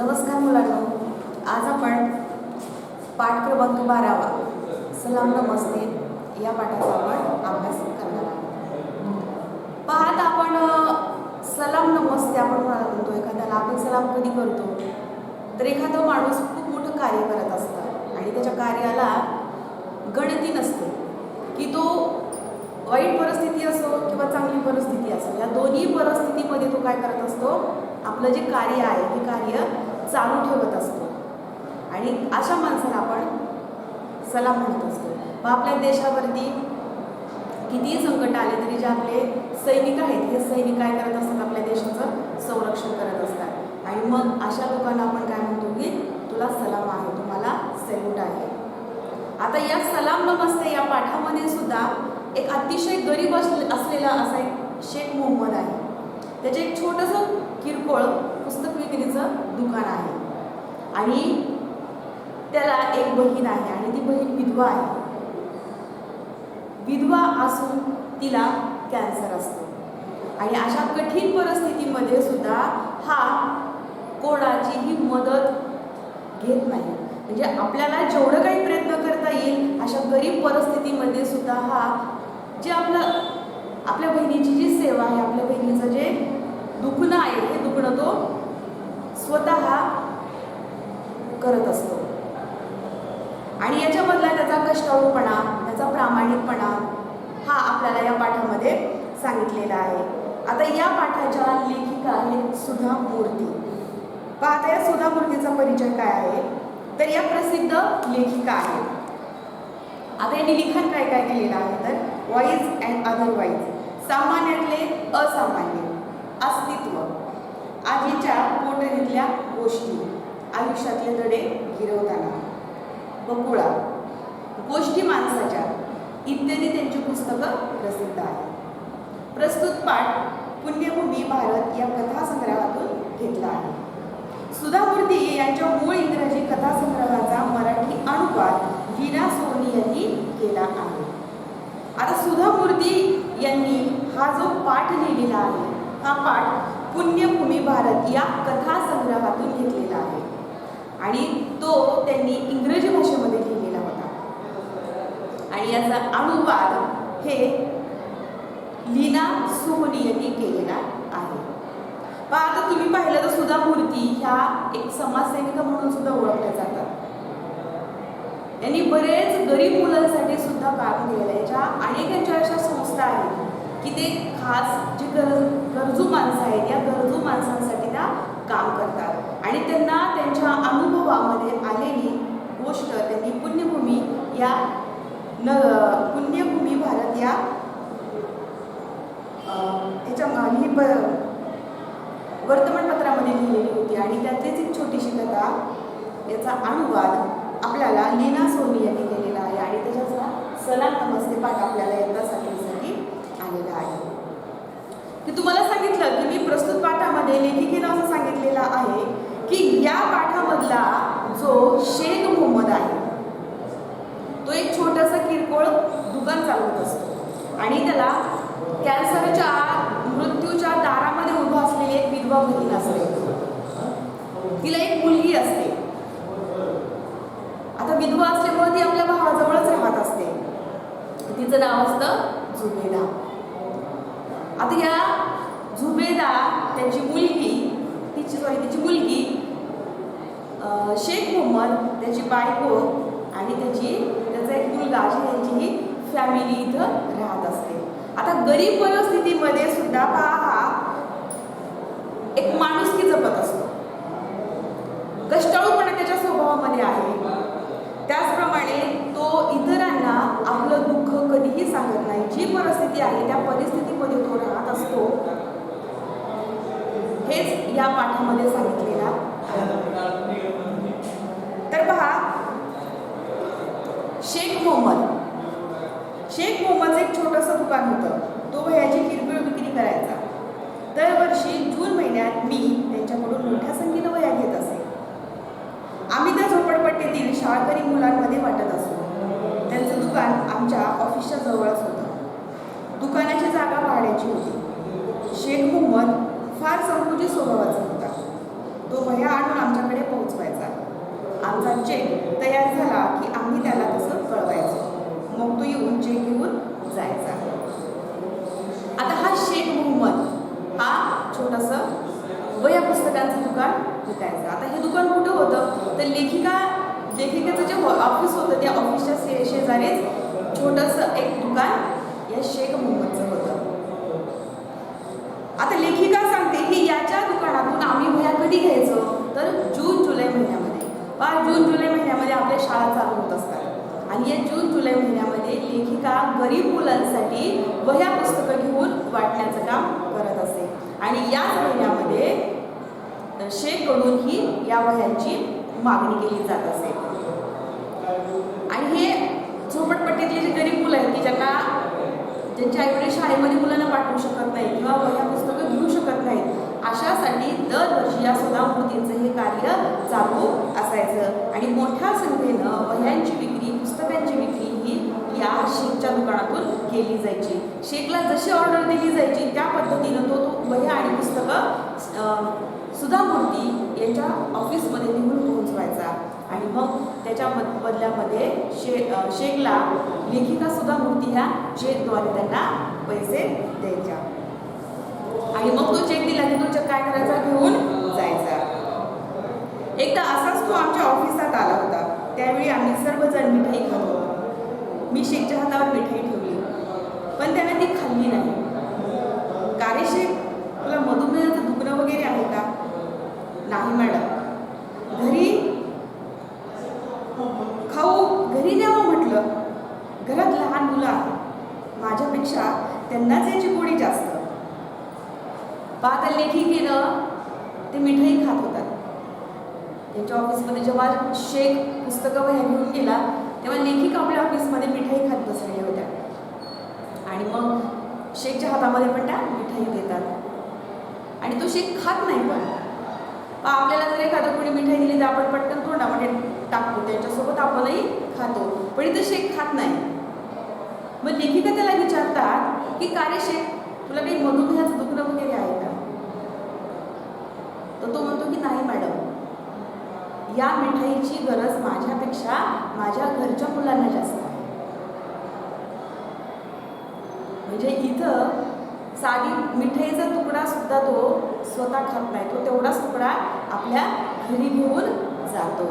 नमस्कार मुलांनो, आज आपण पाठ क्रमांक 12वा सलाम नमस्ते या पाठाचा आपण अभ्यास करणार आहोत. पाहत आपण सलाम नमस्ते आपण म्हणतो, एखाद्याला आपण सलाम कधी करतो तर एखादा माणूस खूप मोठं कार्य करत असतं आणि त्याच्या कार्याला गणती नसते की तो वाईट परिस्थिती असो किंवा चांगली परिस्थिती असो, या दोन्ही परिस्थितीमध्ये तो काय करत असतो, आपलं जे कार्य आहे हे कार्य चालू ठेवत असतो आणि अशा माणसाला आपण सलाम म्हणत असतो. मग आपल्या देशावरती कितीही संकट आले तरी जे आपले सैनिक आहेत हे सैनिक काय करत असतात, आपल्या देशाचं संरक्षण करत असतात आणि मग अशा लोकांना आपण काय म्हणतो की तुला सलाम आहे, तुम्हाला सॅल्यूट आहे. आता या सलाम नमस्ते या पाठामध्ये सुद्धा एक अतिशय गरीब असलेला असा एक शेख मोहम्मद आहे. त्याचे एक छोटंसं किरकोळ पुस्तक विक्रीचं दुकान आहे आणि त्याला एक बहीण आहे आणि ती बहीण विधवा आहे. विधवा असून तिला कॅन्सर असतो आणि अशा कठीण परिस्थितीमध्ये सुद्धा हा कोणाचीही मदत घेत नाही. म्हणजे आपल्याला जेवढं काही प्रयत्न करता येईल अशा गरीब परिस्थितीमध्ये सुद्धा हा जे आपल्या बहिणीची जी सेवा आहे, आपल्या बहिणीचं जे दुखणं आहे हे दुखणं तो स्वतः करत असतो आणि याच्यामधला त्याचा कष्टाळूपणा, त्याचा प्रामाणिकपणा हा आपल्याला या पाठामध्ये सांगितलेला आहे. आता या पाठाच्या लेखिका आहेत सुधा मूर्ती. पाहता या सुधा मूर्तीचा परिचय काय आहे तर या प्रसिद्ध लेखिका आहेत. आता यांनी लिखाण काय काय केलेलं आहे तर वाईज अँड अदरवाईज, सामान्यातले असामान्य, अस्तित्व, आजीच्या पोटरीतल्या गोष्टी, आयुष्यातले धडे गिरवताना, बकुळा, गोष्टी माणसाच्या इत्यादी त्यांची पुस्तकं प्रसिद्ध आहेत. प्रस्तुत पाठ पुण्यभूमी भारत या कथासंग्रहातून घेतला आहे. सुधा मूर्ती यांच्या मूळ इंग्रजी कथासंग्रहाचा मराठी अनुवाद लीना सोनी यांनी केला आहे. आता सुधा मूर्ती यांनी हा जो पाठ लिहिलेला आहे हा पाठ पुण्यभूमी भारत या कथासंग्रहातून घेतलेला आहे आणि तो त्यांनी इंग्रजी भाषेमध्ये लिहिलेला होता आणि याचा अनुवाद हे लीना सोनी यांनी केलेला आहे. पण आता तुम्ही पाहिलं तर सुधा मूर्ती ह्या एक समाजसेविका म्हणून सुद्धा ओळखल्या जातात. यांनी बरेच गरीब मुलांसाठी सुद्धा काम केलेलं आहे. ज्या अनेकांच्या अशा संस्था आहेत की ते खास जे गरजू माणसं आहेत या गरजू माणसांसाठी त्या काम करतात आणि त्यांना त्यांच्या अनुभवामध्ये आलेली गोष्ट त्यांनी पुण्यभूमी भारत या वर्तमानपत्रामध्ये लिहिलेली होती आणि त्यातलीच एक छोटीशी कथा याचा अनुवाद आपल्याला लीना सोनी यांनी केलेला आहे आणि त्याच्याचा सलाम नमस्ते पाठ आपल्याला एकदा सांगण्यासाठी आलेला आहे. की तुम्हाला सांगितलं की मी प्रस्तुत पाठामध्ये लेखिकेनं असं सांगितलेलं आहे की या पाठामधला जो शेख मोहम्मद आहे तो एक छोटंसं किरकोळ दुकान चालवत असतो आणि त्याला कॅन्सरच्या मृत्यूच्या दारामध्ये उभं असलेली एक विधवा बहीण असते. तिला एक मुलगी असते. आता विधवा असल्यामुळे ती आपल्या भावाजवळच राहत असते. तिचं नाव असतं झुबेदा. आता या झुबेदा त्याची मुलगी तिची मुलगी शेख मोहम्मद, त्याची बायको आणि त्याचा एक मुलगा अशी त्यांची ही फॅमिली इथं राहत असते. आता गरीब परिस्थितीमध्ये सुद्धा हा एक माणुसकी जपत असतो. कष्टाळूपणा त्याच्या स्वभावामध्ये आहे. त्याचप्रमाणे तो इतरांना आपलं दुःख कधीही सांगत नाही. जी परिस्थिती आहे त्या परिस्थितीमध्ये तो राहत असतो. हेच या पाठामध्ये सांगितलेलं आहे. तर पहा, शेख मोहम्मदचं एक छोटंसं दुकान होतं. तो वह्याची किरकोळ विक्री करायचा. दरवर्षी जून महिन्यात मी त्यांच्याकडून मोठ्या संख्येनं वह्या घेत असे. आम्ही त्या झोपडपट्टीतील शाळकरी मुलांमध्ये वाटत असतो. त्यांचं दुकान आमच्या ऑफिसच्या जवळच होतं. दुकानाची जागा भाड्याची होती. शेख मोहम्मद फार संकुचित स्वभावाचा होता. तो वह्या आणून आमच्याकडे पोहोचवायचा. आमचा चेक तयार झाला की आम्ही त्याला तसं कळवायचो. मग तो येऊन चेक घेऊन जायचा. आता हा शेख मोहम्मद हा छोटंसं वह्या पुस्तकांचं दुकान विकायचं. आता हे दुकान कुठं होतं तर लेखिकेचं जे ऑफिस होतं त्या ऑफिसच्या शेजारीच छोटंसं एक दुकान या शेख मोहम्मदचं होतं. आता लेखिका सांगते की याच्या दुकानातून आम्ही वह्या कधी घ्यायचो तर जून जुलै महिन्यामध्ये. जून जुलै महिन्यामध्ये आपल्या शाळा चालू होत असतात आणि या जून जुलै महिन्यामध्ये लेखिका गरीब मुलांसाठी वह्या पुस्तकं घेऊन वाटण्याचं काम करत असे आणि याच महिन्यामध्ये शेखकडून ही या वह्यांची मागणी केली जात असे. आणि हे झोपडपट्टीतले जे गरीब मुलं आहेत की ज्यांच्या आईवडील शाळेमध्ये मुलांना पाठवू शकत नाही किंवा वह्या पुस्तकं घेऊ शकत नाहीत अशासाठी दरवर्षी या सुधामूर्तींचं हे कार्य चालू असायचं आणि मोठ्या संख्येनं वह्यांची विक्री पुस्तकांची विक्री ही या शेखच्या दुकानातून केली जायची. शेखला जशी ऑर्डर दिली जायची त्या पद्धतीनं तो वह्या आणि पुस्तकं सुधामूर्ती यांच्या ऑफिसमध्ये निघून पोहोचवायचा आणि मग त्याच्या बदल्यामध्ये शेखला लेखिका सुधामूर्ती ह्या चेकद्वारे त्यांना पैसे द्यायच्या आणि मग तो चेक दिला की तो चेक काय करायचा घेऊन जायचा. एकदा असाच तो आमच्या ऑफिसात आला होता. त्यावेळी आम्ही सर्वजण मिठाई खात होतो. मी शेखच्या हातावर मिठाई ठेवली पण त्याने ती खाल्ली नाही. का रे शेख, तुला मधुमेहाचं दुखणं वगैरे आहे का? नाही मॅडम, घरी न्यावं म्हटलं. घरात लहान मुलं आहेत, माझ्यापेक्षा त्यांनाच याची गोडी जास्त. पाहता लेखिकेनं ते मिठाई खात होतात. त्यांच्या ऑफिसमध्ये जेव्हा शेख पुस्तकं वह्या घेऊन गेला तेव्हा लेखिका आपल्या ऑफिसमध्ये मिठाई खात बसलेल्या होत्या आणि मग शेखच्या हातामध्ये पण त्या मिठाई देतात आणि तो शेख खात नाही. पण आपल्याला जर एखादं कोणी मिठाई दिली तर आपण पटकन तोंडामध्ये टाकतो, त्याच्यासोबत आपणही खातो, पण इथं शेख खात नाही. मग लेखिका त्याला विचारतात की का रे शेख, तुला काही मधुमेहाचं दुखणं वगैरे आहे का? तर तो म्हणतो की नाही मॅडम, या मिठाईची गरज माझ्यापेक्षा माझ्या घरच्या मुलांना जास्त आहे. म्हणजे इथं साधी मिठाईचा तुकडा सुद्धा तो स्वतः खात नाही, तो तेवढाच तुकडा आपल्या घरी घेऊन जातो.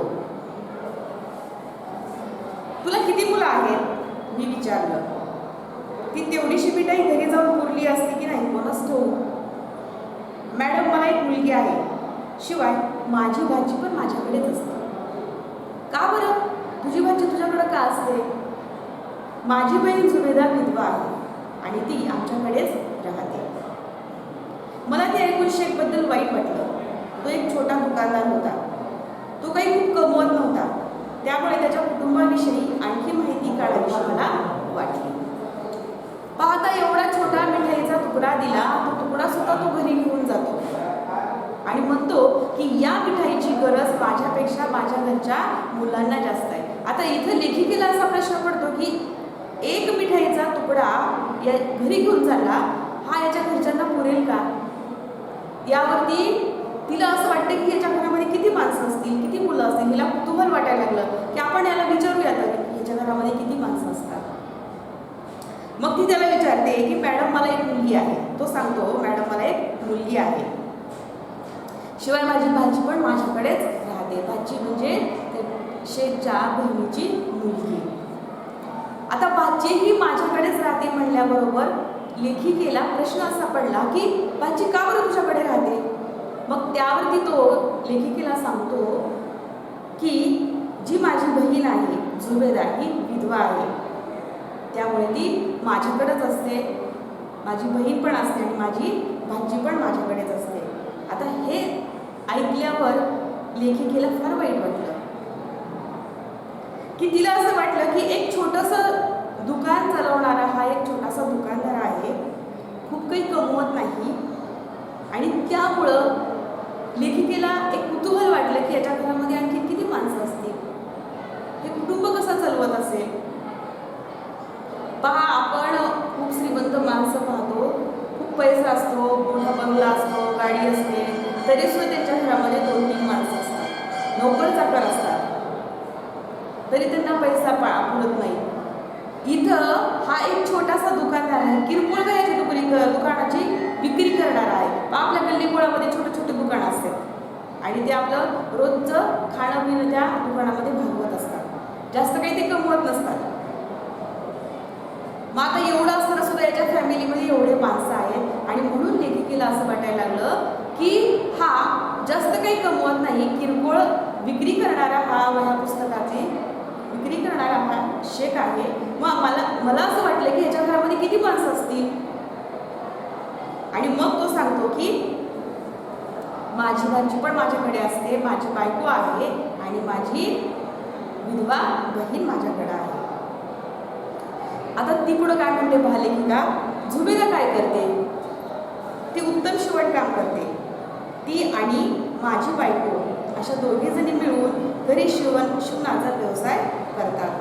तुला किती मुलं आहेत? मी विचारलं. ती तेवढीशी मिठाई घरी जाऊन पुरली असते की नाही कोणास ठाऊक. मॅडम, मला एक मुलगी आहे, शिवाय माझी भाजी पण माझ्याकडेच असते. का बरं? तुझी भाजी तुझ्याकडे का असते? माझी बहीण जुबेदार विधवा आहे आणि ती आमच्याकडेच राहते. मला ते ऐकून शेखबद्दल वाईट वाटलं. तो एक छोटा दुकानदार होता. तो काही खूप कमवत नव्हता, त्यामुळे त्याच्या कुटुंबाविषयी आणखी माहिती काढावीशी मला वाटली. पाहता एवढा छोटा मिठाईचा तुकडा दिला, तो तुकडा सुद्धा तो घरी घेऊन जातो आणि म्हणतो की या मिठाईची गरज माझ्यापेक्षा माझ्या घरच्या मुलांना जास्त आहे. आता इथं लेखिकेला असा प्रश्न पडतो की एक मिठाईचा तुकडा या घरी घेऊन चालला, हा याच्या घरच्यांना पुरेल का? यावरती तिला असं वाटतं की याच्या घरामध्ये किती माणसं असतील, किती मुलं असतील. हिला कुतूहल वाटायला लागलं की आपण याला विचारूया की याच्या घरामध्ये किती माणसं असतात. मग ती त्याला विचारते की मॅडम, मला एक मुलगी आहे. तो सांगतो, मॅडम, मला एक मुलगी आहे, शिवाय माझी भाची पण माझ्याकडेच राहते. भाची म्हणजे शेखच्या बहिणीची मुलगी. आता भाची ही माझ्याकडेच राहते म्हणल्याबरोबर लेखिकेला प्रश्न असा पडला की भाची का बरं तुझ्याकडे राहते? मग त्यावरती तो लेखिकेला सांगतो की जी माझी बहीण आहे जुबेदा ही विधवा आहे, त्यामुळे ती माझ्याकडेच असते. माझी बहीण पण असते आणि माझी भाची पण माझ्याकडेच असते. आता हे ऐकल्यावर लेखिकेला फार वाईट वाटलं की तिला असं वाटलं की एक छोटंसं दुकान चालवणारा हा एक छोटासा दुकानदार आहे, खूप काही कमवत नाही आणि त्यामुळं लेखिकेला एक कुतूहल वाटलं की याच्या घरामध्ये आणखी किती माणसं असतील, हे कुटुंब कसं चालवत असेल. पहा, आपण खूप श्रीमंत माणसं पाहतो, खूप पैसा असतो, मोठा बंगला असतो, गाडी असते, तरी सुद्धा त्यांच्या घरामध्ये 2-3 तरी त्यांना पैसा पुरत नाही. इथं हा एक छोटासा दुकानदार आहे, किरकोळ वह्याची दुकानाची विक्री करणारा आहे. आपल्या गल्लीबोळामध्ये छोटे छोटे दुकान असतात आणि ते आपलं रोजचं खाणं पिणं त्या दुकानामध्ये भागवत असतात. जास्त काही ते कमवत नसतात. मग आता एवढं असताना सुद्धा याच्या फॅमिलीमध्ये एवढे माणसं आहेत आणि म्हणून लेखिकेला असं वाटायला लागलं की हा जास्त काही कमवत नाही, किरकोळ विक्री करणारा हा वह्या पुस्तकाची विक्री करणारा हा शेख आहे. मग मला असं वाटलं की याच्या घरामध्ये किती माणसं असतील. आणि मग तो सांगतो की माझी भाची पण माझ्याकडे असते, माझी बायको आहे आणि माझी विधवा बहीण माझ्याकडे आहे. आता ती पुढं काय म्हणते लेखिका, झुबेदा काय करते? ती उत्तम शिवणकाम करते. ती आणि माझी बायको अशा दोघी जणी मिळून घरी शिवणाचा व्यवसाय करतात.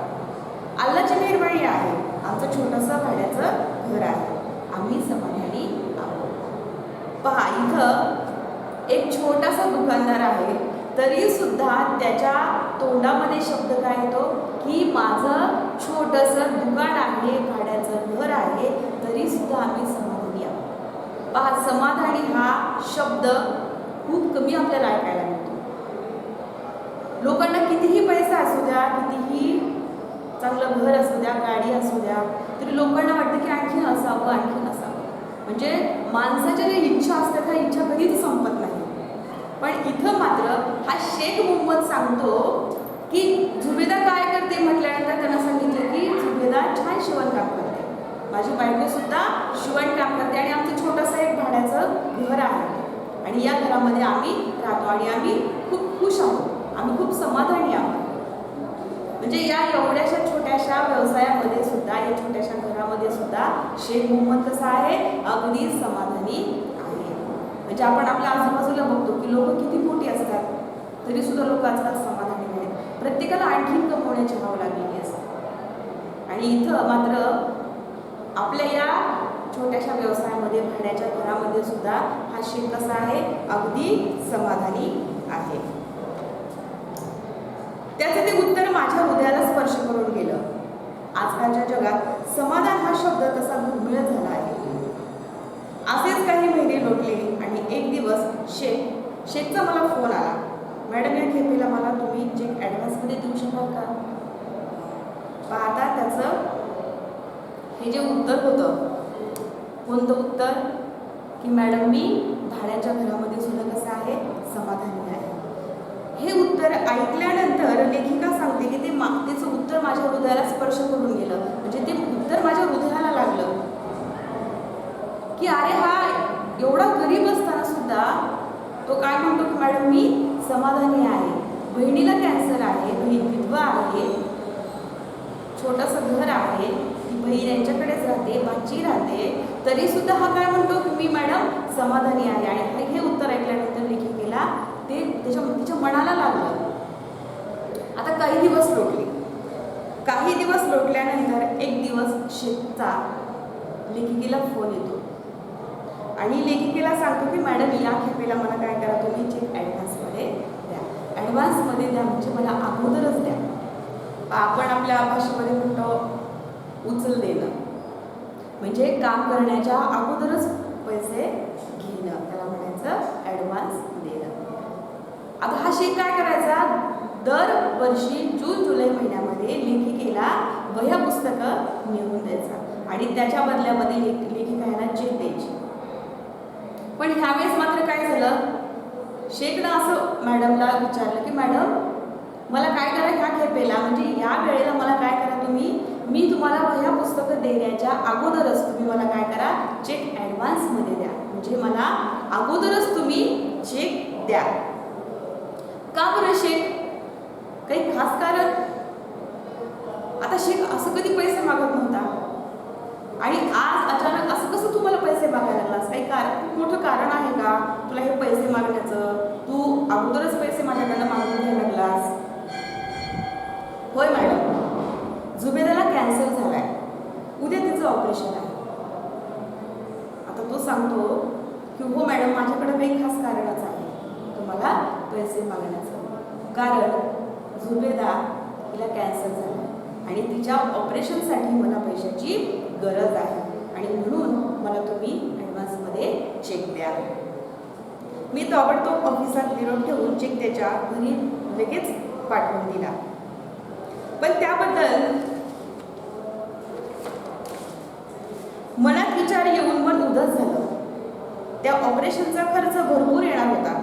अल्लाची मेहरबानी आहे, आमचं छोटंसं भाड्याचं घर आहे, आम्ही समाधानी आहोत. पहा, इथं एक छोटासा दुकानदार आहे, तरी सुद्धा त्याच्या तोंडामध्ये शब्द काय येतो की माझं छोटंसं दुकान आहे, भाड्याचं घर आहे, तरी सुद्धा आम्ही समाधानी आहोत. पहा, समाधानी हा शब्द खूप कमी आपल्याला ऐकायला मिळतो. लोकांना कितीही पैसा असू द्या, कितीही चांगलं घर असू द्या, गाडी असू द्या, तरी लोकांना वाटतं की आणखीन असावं, आणखीन असावं. म्हणजे माणसाच्या ज्या इच्छा असतात ह्या इच्छा कधीच संपत नाही. पण इथं मात्र हा शेख मोहम्मद सांगतो की झुबेदा काय करते म्हटल्यानंतर त्यांना सांगितलं की झुबेदा छान शिवणकाम करते, माझी बायको सुद्धा शिवणकाम करते आणि आमचं छोटंसं एक भाड्याचं घर आहे आणि या घरामध्ये आम्ही राहतो आणि आम्ही खूप खुश आहोत, आम्ही खूप समाधानी आहोत. म्हणजे या एवढ्याशा छोट्याशा व्यवसायामध्ये सुद्धा, या छोट्याशा घरामध्ये सुद्धा शेख मोहम्मद कसा आहे, अगदी समाधानी आहे. म्हणजे आपण आपल्या आजूबाजूला बघतो की लोक किती मोठी असतात, तरी सुद्धा लोक आजकाल समाधानी नाहीत. प्रत्येकाला आणखीन कमवण्याची भाव लागलेली असते. आणि इथं मात्र आपल्या या छोट्याशा व्यवसायामध्ये, भाड्याच्या घरामध्ये सुद्धा हा शेख कसा आहे, अगदी समाधानी आहे. त्याचं ते उत्तर माझ्या हृदयाला स्पर्श करून गेलं. आजकालच्या जगात समाधान हा शब्द तसा दुर्मिळ झाला आहे. असेच काही महिने लोटले आणि एक दिवस शेखचा मला फोन आला, मॅडम या खेपेला मला तुम्ही चेक ॲडव्हान्समध्ये देऊ शकाल का? पाहता त्याचं हे जे उत्तर होतं, कोणतं उत्तर की मॅडम मी भाड्याच्या घरामध्ये सुद्धा कसं आहे, समाधानी आहे. हे उत्तर ऐकल्यानंतर लेखिका सांगते की त्याचं उत्तर माझ्या हृदयाला स्पर्श करून गेलं. म्हणजे ते उत्तर माझ्या हृदयाला लागलं की अरे हा एवढा गरीब असताना सुद्धा तो काय म्हणतो की मॅडम मी समाधानी आहे, बहिणीला कॅन्सर आहे, बहीण विधवा आहे, छोटंसं घर आहे, ती बहीण यांच्याकडेच राहते, भाची राहते, तरी सुद्धा हा काय म्हणतो की मी मॅडम समाधानी आहे. आणि हे उत्तर ऐकल्यानंतर लेखिकेला ते तिच्या मनाला लागलं. आता काही दिवस लोटले. काही दिवस लोटल्यानंतर एक दिवस शेखचा लेखिकेला फोन येतो आणि लेखिकेला सांगतो की मॅडम या खेपेला मला काय करा, तुम्ही चेक ॲडव्हान्समध्ये द्या. ॲडव्हान्समध्ये द्या म्हणजे मला अगोदरच द्या. आपण आपल्या भाषेमध्ये म्हणतो उचल देणं, म्हणजे काम करण्याच्या अगोदरच पैसे घेणं, त्याला म्हणायचं ॲडव्हान्स देणं. आता हा शेख काय करायचा, दरवर्षी जून जुलै महिन्यामध्ये लेखिकेला वह्या पुस्तकं नेऊन द्यायचा आणि त्याच्या बदल्यामध्ये लेखिका यांना चेक द्यायची. पण ह्यावेळेस मात्र काय झालं, शेखनं असं मॅडमला विचारलं की मॅडम मला काय करा ह्या खेपेला, म्हणजे या वेळेला मला काय करा तुम्ही, मी तुम्हाला वह्या पुस्तकं देण्याच्या अगोदरच तुम्ही मला काय करा, चेक ॲडव्हान्समध्ये द्या, म्हणजे मला अगोदरच तुम्ही चेक द्या. का बरं शेख, काही खास कारण? आता शेख असं कधी पैसे मागत नव्हता आणि आज अचानक असं कसं तुम्हाला पैसे मागायला लागलास? काही खूप मोठं कारण आहे का तुला हे पैसे मागण्याचं? तू अगोदरच पैसे माझ्याकडनं मागून घ्यायला लागलास? होय मॅडम, झुबेदाला कॅन्सर झालाय, उद्या त्याचं ऑपरेशन आहे. आता तो सांगतो की हो मॅडम, माझ्याकडे काही खास कारणच आहे तुम्हाला पैसे मागण्याचं. कारण झुबेदा तिला कॅन्सर झाला आणि तिच्या ऑपरेशनसाठी मला पैशाची गरज आहे आणि म्हणून मला तुम्ही ॲडव्हान्समध्ये चेक द्या. मी ताबडतोब ऑफिसात निरोप ठेवून चेक त्याच्या घरी लगेच पाठवून दिला. पण त्याबद्दल मनात विचार येऊन मन उदास झालं. त्या ऑपरेशनचा खर्च भरपूर येणार होता.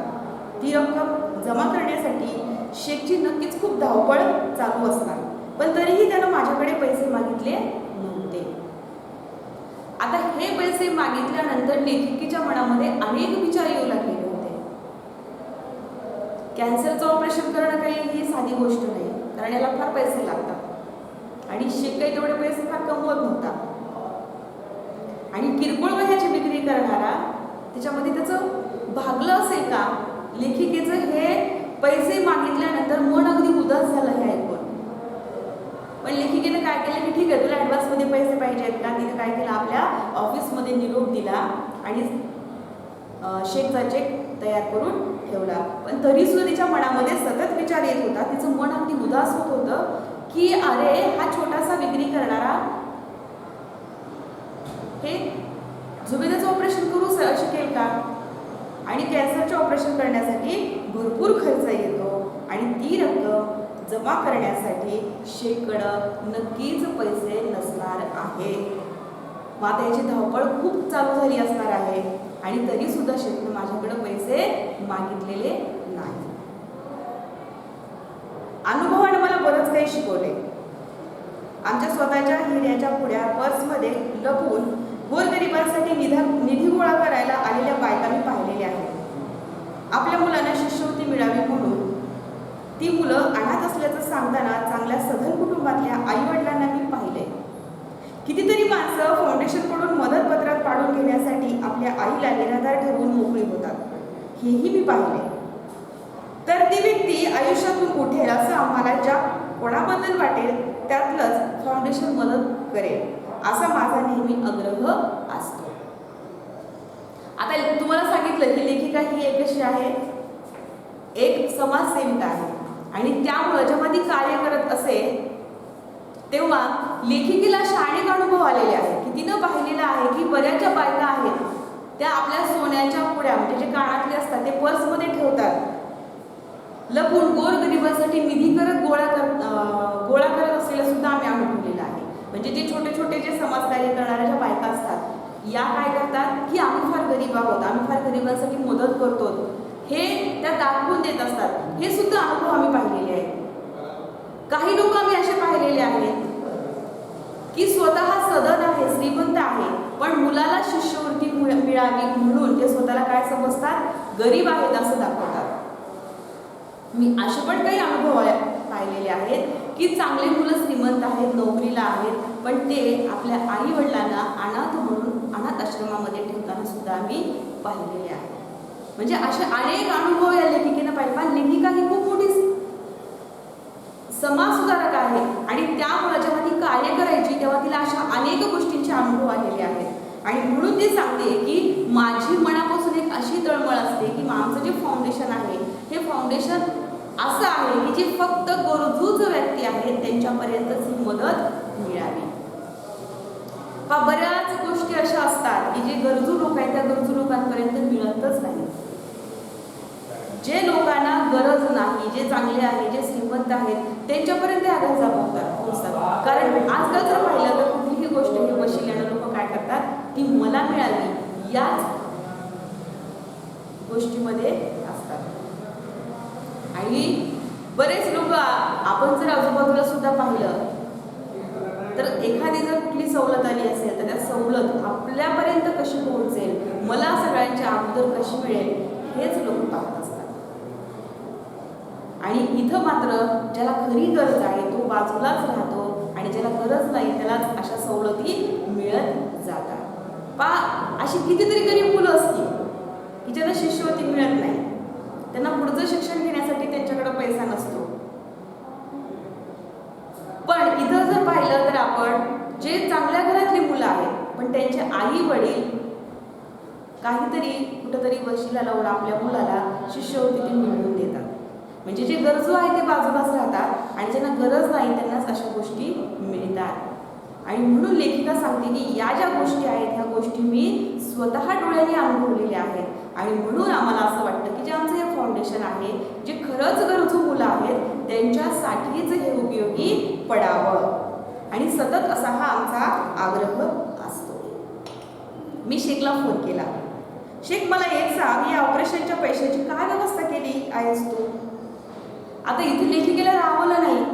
ती रक्कम जमा करण्यासाठी शेखची नक्कीच खूप धावपळ चालू असणार, पण तरीही त्यानं माझ्याकडे पैसे मागितले नव्हते. आता हे पैसे मागितल्यानंतर लेखिकेच्या मनामध्ये अनेक विचार येऊ लागलेले होते. कॅन्सरचं ऑपरेशन करणं काही ही साधी गोष्ट नाही, कारण याला फार पैसे लागतात आणि शेख काही तेवढे पैसे फार कमवत नव्हता. आणि किरकोळ वह्याची विक्री करणारा त्याच्यामध्ये त्याचं भागलं असेल का? लेखिकेचं हे पैसे मागितल्यानंतर मन अगदी उदास झालं हे ऐकून. पण लेखिकेने काय केलं की ठीक आहे, तुला ॲडव्हान्समध्ये पैसे पाहिजे आहेत का? तिने काय केलं, आपल्या ऑफिसमध्ये निरोप दिला आणि शेखचा चेक तयार करून ठेवला. पण तरीसुद्धा तिच्या मनामध्ये सतत विचार येत होता. तिचं मन अगदी उदास होत होतं की अरे, हा छोटासा विक्री करणारा हे जुबेदाचं ऑपरेशन करू शकेल का? आणि कॅन्सरचे ऑपरेशन करण्यासाठी भरपूर खर्च येतो आणि ती रक्कम जमा करण्यासाठी शेखकडं नक्कीच पैसे नसणार आहे. माता याची धावपळ खूप चालू झाली असणार आहे आणि तरीसुद्धा शेखने माझ्याकडे पैसे मागितलेले नाही. अनुभवाने मला बरंच काही शिकवले. आमच्या स्वतःच्या हिऱ्याच्या पुढ्या पर्समध्ये लपवून गोरगरिबांसाठी निधी गोळा करायला आलेल्या बायका मी पाहिलेल्या आहेत. आपल्या मुलांना शिष्यवृत्ती मिळावी म्हणून ती मुलं अनाथ असल्याचं सांगताना चांगल्या सधन कुटुंबातल्या आईवडिलांना मी पाहिले. कितीतरी माणसं फाउंडेशनकडून मदतपत्रात पाडून घेण्यासाठी आपल्या आईला निराधार ठरवून मोकळी होतात, हेही मी पाहिले. तर ती व्यक्ती आयुष्यातून उठेल असं आम्हाला ज्या कोणाबद्दल वाटेल त्यातलंच फाउंडेशन मदत करेल असा माझा नेहमी आग्रह असतो. आता तुम्हाला सांगितलं की लेखिका ही एक कशी आहे, एक समाजसेविका आहे आणि त्यामुळं जेव्हा ती कार्य करत असे तेव्हा लेखिकेला असे अनेक अनुभव आलेले आहेत की तिनं पाहिलेलं आहे की बऱ्याच ज्या बायका आहेत त्या आपल्या सोन्याच्या पुड्या म्हणजे जे कानातले असतात ते पर्समध्ये ठेवतात, लपून गोरगरिबांसाठी निधी गोळा करत असलेलं सुद्धा आम्ही अनुभवलेलं आहे. म्हणजे जे छोटे छोटे जे समाजकार्य करणाऱ्या ज्या बायका असतात या काय करतात की आम्ही फार गरीब आहोत, आम्ही फार गरिबांसाठी मदत करतो, हे त्या दाखवून देत असतात. हे सुद्धा अनुभव आम्ही पाहिलेले आहेत. काही लोक आम्ही असे पाहिलेले आहेत की स्वतः सदन आहे, श्रीमंत आहे, पण मुलाला शिष्यवृत्ती मिळावी म्हणून ते स्वतःला काय समजतात, गरीब आहेत असं दाखवतात. मी असे पण काही अनुभव पाहिलेले आहेत की चांगले मुलं श्रीमंत आहेत, नोकरीला आहेत, पण ते आपल्या आई वडिलांना अनाथ म्हणून अनाथ आश्रमामध्ये ठेवताना सुद्धा आम्ही पाहिलेले आहे. म्हणजे असे अनेक अनुभव या लेखिकेनं पाहिले. पण लेखिका ही खूप मोठी समाजसुधारक आहे आणि त्यामुळे जेव्हा ती कार्य करायची तेव्हा तिला अशा अनेक गोष्टींचे अनुभव आलेले आहेत आणि म्हणून ती सांगते की माझी मनापासून एक अशी तळमळ असते की आमचं जे फाउंडेशन आहे हे फाउंडेशन असं आहे की जे फक्त गरजूच व्यक्ती आहेत त्यांच्यापर्यंतच ही मदत मिळावी. बऱ्याच गोष्टी अशा असतात की जे गरजू लोक आहेत त्या गरजू लोकांपर्यंत मिळतच नाही. जे लोकांना गरज नाही, जे चांगले आहेत, जे श्रीमंत आहेत त्यांच्यापर्यंत या गरजा पोहोचतात. कारण आजकाल जर पाहिलं तर कुठलीही गोष्ट ही वशिल्यानं लोक काय करतात, ती मला मिळाली याच गोष्टीमध्ये असतात. आणि बरेच लोक आपण जर आजूबाजूला सुद्धा पाहिलं तर एखादी जर कुठली सवलत आली असेल तर त्या सवलत आपल्यापर्यंत कशी पोहोचेल, मला सगळ्यांच्या अगोदर कशी मिळेल हेच लोक पाहत असतात. आणि इथं मात्र ज्याला खरी गरज आहे तो बाजूलाच राहतो आणि ज्याला गरज नाही त्यालाच अशा सवलती मिळत जातात. अशी कितीतरी गरीब मुलं असतील की ज्यांना शिष्यवृत्ती मिळत नाही, त्यांना पुढचं शिक्षण घेण्यासाठी त्यांच्याकडे पैसा नसतो. पण इथं जर पाहिलं तर आपण जे चांगल्या घरातली मुलं आहेत पण त्यांचे आई वडील काहीतरी कुठंतरी वशिला लावून आपल्या मुलाला शिष्यवृत्ती मिळवून देतात. म्हणजे जे गरजू आहे ते बाजूलाच राहतात आणि ज्यांना गरज नाही त्यांनाच अशा गोष्टी मिळतात. आणि म्हणून लेखिका सांगते की या ज्या गोष्टी आहेत ह्या गोष्टी मी स्वतः डोळ्याने अनुभवलेल्या आहेत आणि म्हणून आम्हाला असं वाटतं की जे आमचं हे फाउंडेशन आहे, जे खरंच गरजू मुलं आहेत त्यांच्यासाठीच हे उपयोगी पडावं आणि सतत असा हा आमचा आग्रह असतो. मी शेखला फोन केला. शेख, मला एक सांग, या ऑपरेशनच्या पैशाची काय व्यवस्था केली आहेस तू? आता इथे लेखिकेला राहवलं नाही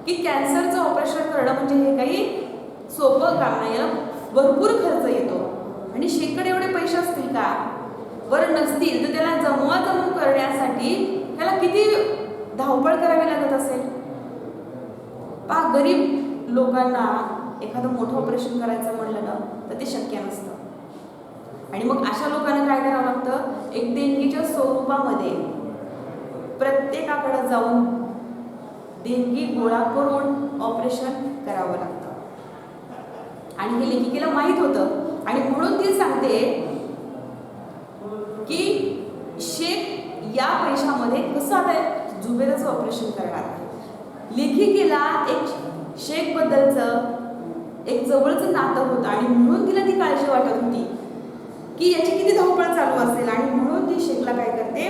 की कॅन्सरचं ऑपरेशन करणं म्हणजे हे काही सोपं काम नाही, याला भरपूर खर्च येतो आणि शेखकडे एवढे पैसे असतील का? बरं नसतील तर त्याला जमवाजमव करण्यासाठी त्याला किती धावपळ करावी लागत असेल. पहा, गरीब लोकांना एखादं मोठं ऑपरेशन करायचं म्हणलं ना तर ते शक्य नसतं आणि मग अशा लोकांना काय करावं लागतं, एक देणगीच्या स्वरूपामध्ये प्रत्येकाकडे जाऊन देणगी गोळा करून ऑपरेशन करावं लागतं आणि हे लेखिकेला माहीत होतं आणि म्हणून ती सांगते की शेख या पैशामध्ये कसं आता जुबेदाचं ऑपरेशन करणार आहे. लेखिकेला एक शेख बद्दलचं एक जवळचं नातं होतं आणि म्हणून तिला ती काळजी वाटत होती की याची किती धावपळ चालू असेल आणि म्हणून ती शेखला काय करते,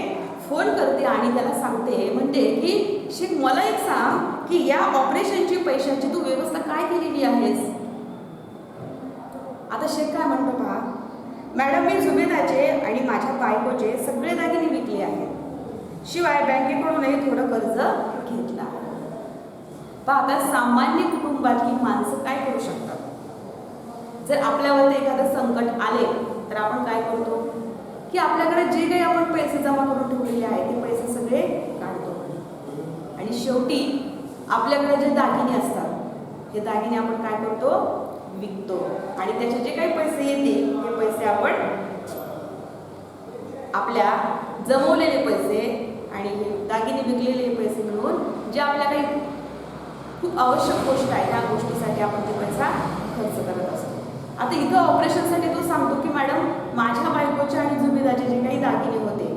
फोन करते आणि त्याला सांगते, म्हणते की शेख मला एक सांग की या ऑपरेशनची पैशाची तू व्यवस्था काय केलेली आहेस? आता शेख काय म्हणतो पहा, मॅडम मी जुबेदाचे आणि माझ्या बायकोचे सगळे दागिने विकले आहेत, शिवाय बँकेकडूनही थोडं कर्ज घेतलं आहे. पहा, आता सामान्य कुटुंबातली माणसं काय करू शकतात? जर आपल्यावरती एखादं संकट आले तर आपण काय करतो की आपल्याकडे जे काही आपण पैसे जमा करून ठेवलेले आहेत ते पैसे सगळे काढतो आणि शेवटी आपल्याकडे जे दागिने असतात हे दागिने आपण काय करतो, विकतो आणि त्याचे जे काही पैसे येतील ते पैसे आपण आपल्या जमवलेले पैसे आणि हे दागिने विकलेले पैसे मिळून जे आपल्या काही खूप आवश्यक गोष्ट आहे त्या गोष्टीसाठी आपण ते पैसा खर्च करत असतो. आता इथं ऑपरेशनसाठी तो सांगतो की मॅडम माझ्या बायकोचे आणि जुबेदाचे जे काही दागिने होते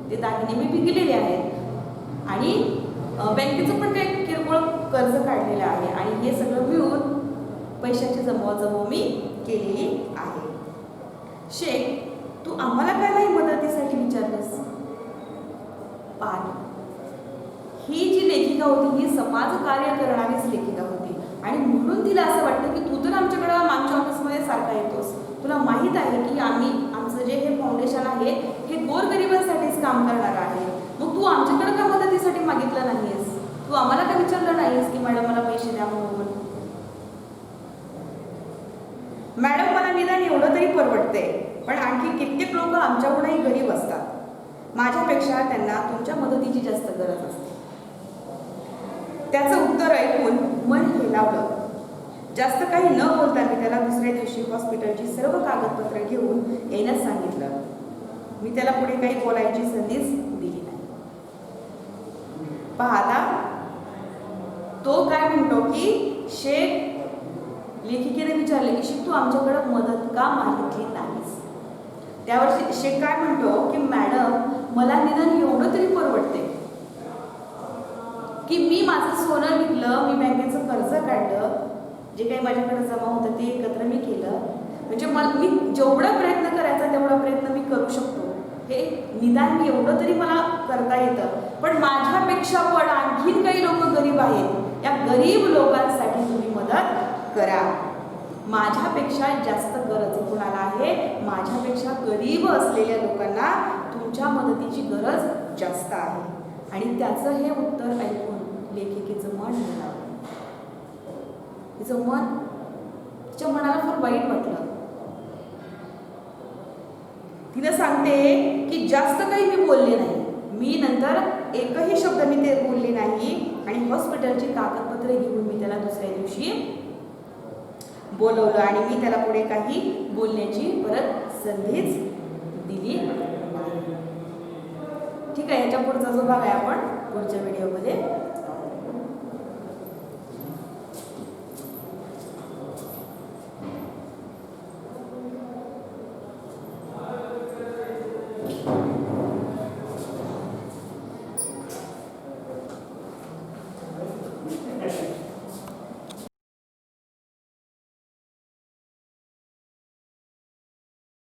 ते दागिने मी विकलेले आहेत आणि बँकेचं पण काही किरकोळ कर्ज काढलेलं आहे आणि हे सगळं मिळून पैशाची जमवाजमव मी केलेली आहे. शेख, तू आम्हाला काय नाही मदतीसाठी विचारलंस? ही जी लेखिका होती ही समाज कार्य करणारीच लेखिका होती आणि म्हणून तिला असं वाटतं की तू तर आमच्याकडे मागच्या ऑफिसमध्ये सारखा येतोस, तुला माहीत आहे की आमचं जे हे फाउंडेशन आहे हे गोरगरिबांसाठीच काम करणार आहे, मग तू आमच्याकडे का मदतीसाठी मागितलं नाहीस? तू आम्हाला का विचारलं नाहीस की मॅडम मला पैसे द्या म्हणून? मॅडम, मला निदान एवढं तरी परवडते, पण आणखी कित्येक लोक आमच्याकडूनही गरीब असतात, माझ्यापेक्षा त्यांना तुमच्या मदतीची जास्त गरज असते. त्याचं उत्तर ऐकून मन हेलावलं. जास्त काही न बोलता मी त्याला दुसऱ्या दिवशी हॉस्पिटलची सर्व कागदपत्र घेऊन येण्यास सांगितलं. मी त्याला पुढे काही बोलायची संधीच दिली नाही. पाहता तो काय म्हणतो की शेख, लेखिकेने विचारले की शेख तू आमच्याकडे मदत का मागितली नाहीस? त्यावर शेख काय म्हणतो की मॅडम मला निदान एवढं तरी परवडते की मी माझं सोनं विकलं, मी बँकेचं कर्ज काढलं, जे काही माझ्याकडे जमा होतं ते एकत्र मी केलं, म्हणजे मी जेवढा प्रयत्न करायचा तेवढा प्रयत्न मी करू शकतो, हे निदान मी एवढं तरी मला करता येतं. पण माझ्यापेक्षा पण आणखीन काही लोक गरीब आहेत, या गरीब लोकांसाठी तुम्ही मदत करा. माझ्यापेक्षा जास्त गरज कोणाला आहे? माझ्यापेक्षा गरीब असलेल्या लोकांना तुमच्या मदतीची गरज जास्त आहे. आणि त्याचं हे उत्तर ऐकून लेखिकेचं मन म्हणावं, तिच्या मनाला फार वाईट वाटलं. तिला सांगते की जास्त काही मी बोलले नाही, मी नंतर एकही शब्द मी ते बोलले नाही आणि हॉस्पिटलची कागदपत्रे घेऊन मी त्याला दुसऱ्या दिवशी बोलवलं आणि मी त्याला पुढे काही बोलण्याची परत संधीच दिली नाही. ठीक आहे, याच्या पुढचा जो भाग आहे आपण पुढच्या व्हिडिओमध्ये